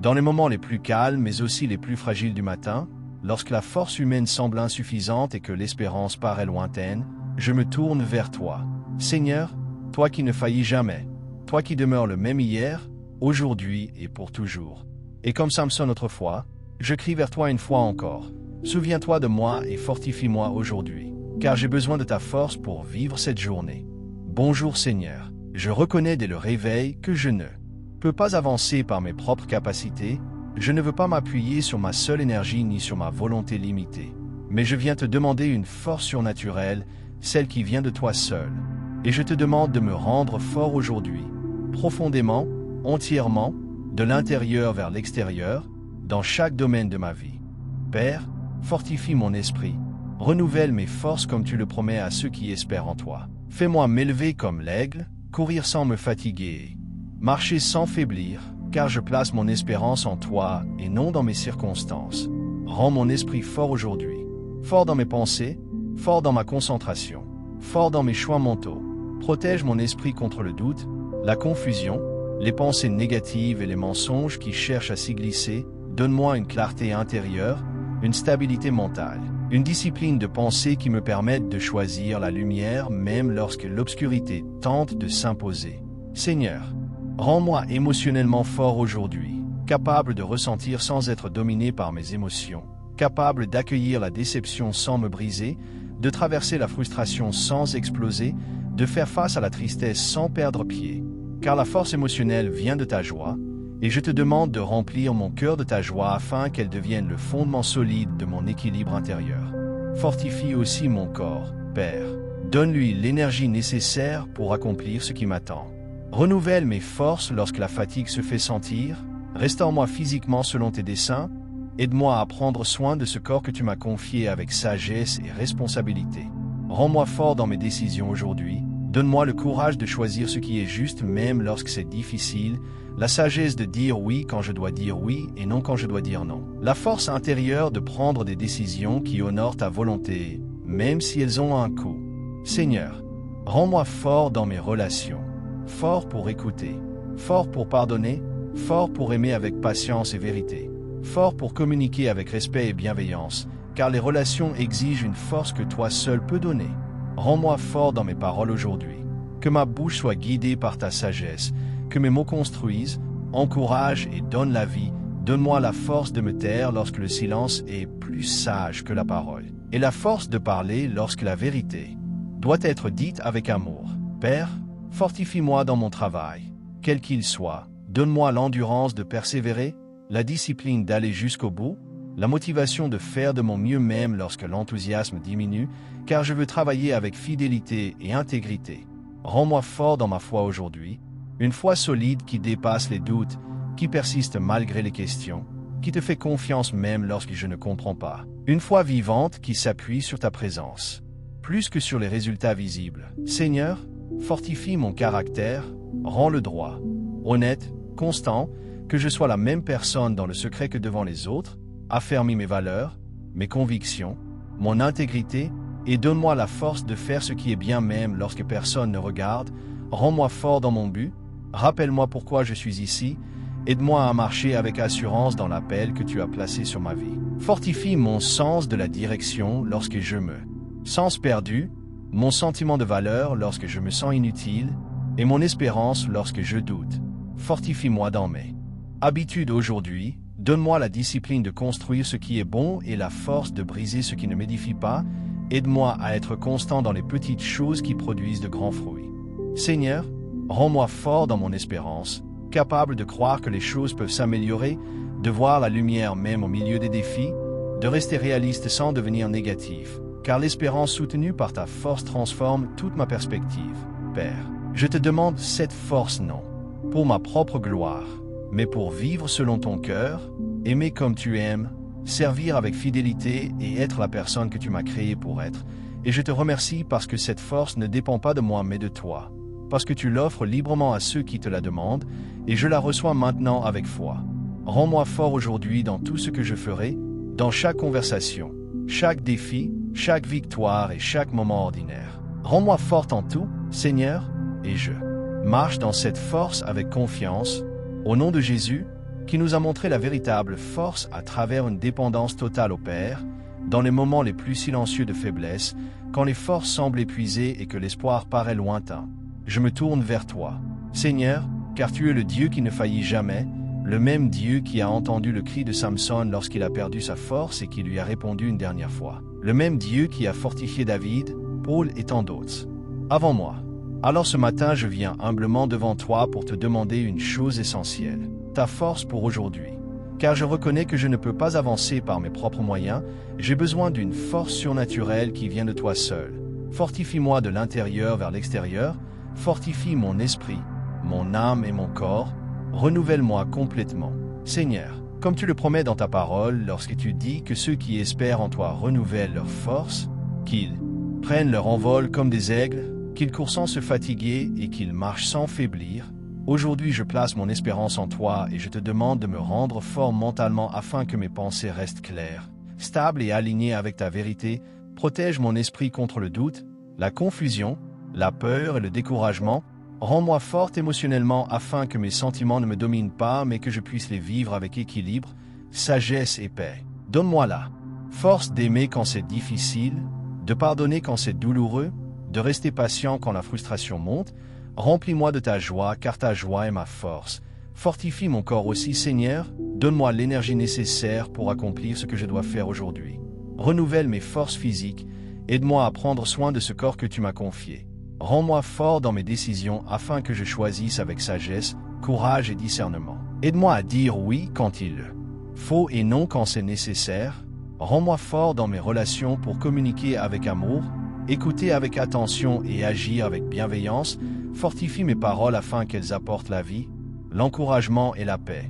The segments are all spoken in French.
Dans les moments les plus calmes mais aussi les plus fragiles du matin, lorsque la force humaine semble insuffisante et que l'espérance paraît lointaine, je me tourne vers toi. Seigneur, toi qui ne faillis jamais, toi qui demeures le même hier, aujourd'hui et pour toujours. Et comme Samson autrefois, je crie vers toi une fois encore. Souviens-toi de moi et fortifie-moi aujourd'hui, car j'ai besoin de ta force pour vivre cette journée. Bonjour Seigneur, je reconnais dès le réveil que je ne peux pas avancer par mes propres capacités, je ne veux pas m'appuyer sur ma seule énergie ni sur ma volonté limitée, mais je viens te demander une force surnaturelle, celle qui vient de toi seul. Et je te demande de me rendre fort aujourd'hui, profondément, entièrement, de l'intérieur vers l'extérieur, dans chaque domaine de ma vie. Père, fortifie mon esprit, renouvelle mes forces comme tu le promets à ceux qui espèrent en toi. Fais-moi m'élever comme l'aigle, courir sans me fatiguer, marcher sans faiblir, car je place mon espérance en toi et non dans mes circonstances. Rends mon esprit fort aujourd'hui, fort dans mes pensées, fort dans ma concentration, fort dans mes choix mentaux. Protège mon esprit contre le doute, la confusion, les pensées négatives et les mensonges qui cherchent à s'y glisser. Donne-moi une clarté intérieure, une stabilité mentale, une discipline de pensée qui me permette de choisir la lumière même lorsque l'obscurité tente de s'imposer. Seigneur, rends-moi émotionnellement fort aujourd'hui, capable de ressentir sans être dominé par mes émotions, capable d'accueillir la déception sans me briser, de traverser la frustration sans exploser, de faire face à la tristesse sans perdre pied, car la force émotionnelle vient de ta joie, et je te demande de remplir mon cœur de ta joie afin qu'elle devienne le fondement solide de mon équilibre intérieur. Fortifie aussi mon corps, Père. Donne-lui l'énergie nécessaire pour accomplir ce qui m'attend. Renouvelle mes forces lorsque la fatigue se fait sentir. Restaure-moi physiquement selon tes desseins. Aide-moi à prendre soin de ce corps que tu m'as confié avec sagesse et responsabilité. Rends-moi fort dans mes décisions aujourd'hui. Donne-moi le courage de choisir ce qui est juste même lorsque c'est difficile, la sagesse de dire oui quand je dois dire oui et non quand je dois dire non. La force intérieure de prendre des décisions qui honorent ta volonté, même si elles ont un coût. Seigneur, rends-moi fort dans mes relations, fort pour écouter, fort pour pardonner, fort pour aimer avec patience et vérité, fort pour communiquer avec respect et bienveillance, car les relations exigent une force que toi seul peux donner. Rends-moi fort dans mes paroles aujourd'hui, que ma bouche soit guidée par ta sagesse, que mes mots construisent, encouragent et donnent la vie. Donne-moi la force de me taire lorsque le silence est plus sage que la parole, et la force de parler lorsque la vérité doit être dite avec amour. Père, fortifie-moi dans mon travail, quel qu'il soit. Donne-moi l'endurance de persévérer, la discipline d'aller jusqu'au bout, la motivation de faire de mon mieux même lorsque l'enthousiasme diminue, car je veux travailler avec fidélité et intégrité. Rends-moi fort dans ma foi aujourd'hui, une foi solide qui dépasse les doutes, qui persiste malgré les questions, qui te fait confiance même lorsque je ne comprends pas. Une foi vivante qui s'appuie sur ta présence, plus que sur les résultats visibles. Seigneur, fortifie mon caractère, rends-le droit, honnête, constant, que je sois la même personne dans le secret que devant les autres. Affermis mes valeurs, mes convictions, mon intégrité, et donne-moi la force de faire ce qui est bien même lorsque personne ne regarde. Rends-moi fort dans mon but, rappelle-moi pourquoi je suis ici, aide-moi à marcher avec assurance dans l'appel que tu as placé sur ma vie. Fortifie mon sens de la direction lorsque je me sens perdu, mon sentiment de valeur lorsque je me sens inutile, et mon espérance lorsque je doute. Fortifie-moi dans mes habitudes aujourd'hui. Donne-moi la discipline de construire ce qui est bon et la force de briser ce qui ne m'édifie pas. Aide-moi à être constant dans les petites choses qui produisent de grands fruits. Seigneur, rends-moi fort dans mon espérance, capable de croire que les choses peuvent s'améliorer, de voir la lumière même au milieu des défis, de rester réaliste sans devenir négatif, car l'espérance soutenue par ta force transforme toute ma perspective. Père, je te demande cette force non pour ma propre gloire, mais pour vivre selon ton cœur, aimer comme tu aimes, servir avec fidélité et être la personne que tu m'as créée pour être. Et je te remercie parce que cette force ne dépend pas de moi mais de toi, parce que tu l'offres librement à ceux qui te la demandent, et je la reçois maintenant avec foi. Rends-moi fort aujourd'hui dans tout ce que je ferai, dans chaque conversation, chaque défi, chaque victoire et chaque moment ordinaire. Rends-moi forte en tout, Seigneur, et je marche dans cette force avec confiance, au nom de Jésus, qui nous a montré la véritable force à travers une dépendance totale au Père, dans les moments les plus silencieux de faiblesse, quand les forces semblent épuisées et que l'espoir paraît lointain. Je me tourne vers toi, Seigneur, car tu es le Dieu qui ne faillit jamais, le même Dieu qui a entendu le cri de Samson lorsqu'il a perdu sa force et qui lui a répondu une dernière fois. Le même Dieu qui a fortifié David, Paul et tant d'autres avant moi. Alors ce matin, je viens humblement devant toi pour te demander une chose essentielle, ta force pour aujourd'hui. Car je reconnais que je ne peux pas avancer par mes propres moyens, j'ai besoin d'une force surnaturelle qui vient de toi seul. Fortifie-moi de l'intérieur vers l'extérieur, fortifie mon esprit, mon âme et mon corps, renouvelle-moi complètement. Seigneur, comme tu le promets dans ta parole, lorsque tu dis que ceux qui espèrent en toi renouvellent leur force, qu'ils prennent leur envol comme des aigles, qu'ils courent sans se fatiguer et qu'ils marchent sans faiblir, aujourd'hui je place mon espérance en toi et je te demande de me rendre fort mentalement afin que mes pensées restent claires, stables et alignées avec ta vérité. Protège mon esprit contre le doute, la confusion, la peur et le découragement. Rends-moi forte émotionnellement afin que mes sentiments ne me dominent pas mais que je puisse les vivre avec équilibre, sagesse et paix. Donne-moi la force d'aimer quand c'est difficile, de pardonner quand c'est douloureux, de rester patient quand la frustration monte. Remplis-moi de ta joie, car ta joie est ma force. Fortifie mon corps aussi, Seigneur. Donne-moi l'énergie nécessaire pour accomplir ce que je dois faire aujourd'hui. Renouvelle mes forces physiques. Aide-moi à prendre soin de ce corps que tu m'as confié. Rends-moi fort dans mes décisions afin que je choisisse avec sagesse, courage et discernement. Aide-moi à dire oui quand il faut et non quand c'est nécessaire. Rends-moi fort dans mes relations pour communiquer avec amour, écouter avec attention et agir avec bienveillance. Fortifie mes paroles afin qu'elles apportent la vie, l'encouragement et la paix.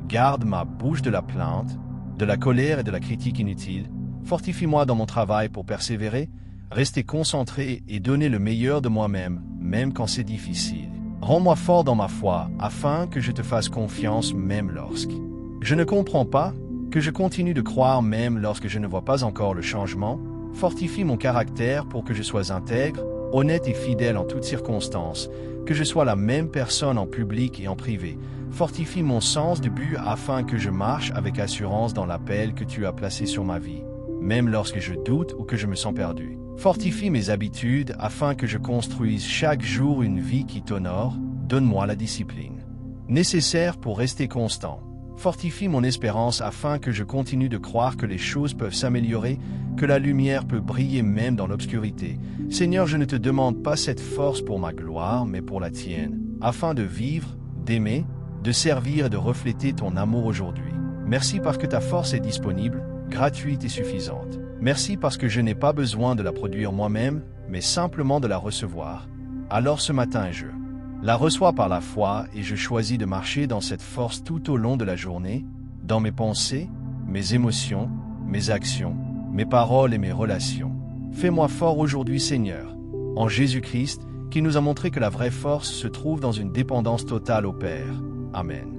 Garde ma bouche de la plainte, de la colère et de la critique inutile. Fortifie-moi dans mon travail pour persévérer, rester concentré et donner le meilleur de moi-même, même quand c'est difficile. Rends-moi fort dans ma foi, afin que je te fasse confiance même lorsque je ne comprends pas, que je continue de croire même lorsque je ne vois pas encore le changement. Fortifie mon caractère pour que je sois intègre, honnête et fidèle en toutes circonstances, que je sois la même personne en public et en privé. Fortifie mon sens du but afin que je marche avec assurance dans l'appel que tu as placé sur ma vie, même lorsque je doute ou que je me sens perdu. Fortifie mes habitudes afin que je construise chaque jour une vie qui t'honore. Donne-moi la discipline nécessaire pour rester constant. Fortifie mon espérance afin que je continue de croire que les choses peuvent s'améliorer, que la lumière peut briller même dans l'obscurité. Seigneur, je ne te demande pas cette force pour ma gloire, mais pour la tienne, afin de vivre, d'aimer, de servir et de refléter ton amour aujourd'hui. Merci parce que ta force est disponible, gratuite et suffisante. Merci parce que je n'ai pas besoin de la produire moi-même, mais simplement de la recevoir. Alors ce matin, je la reçois par la foi et je choisis de marcher dans cette force tout au long de la journée, dans mes pensées, mes émotions, mes actions, mes paroles et mes relations. Fais-moi fort aujourd'hui, Seigneur, en Jésus-Christ, qui nous a montré que la vraie force se trouve dans une dépendance totale au Père. Amen.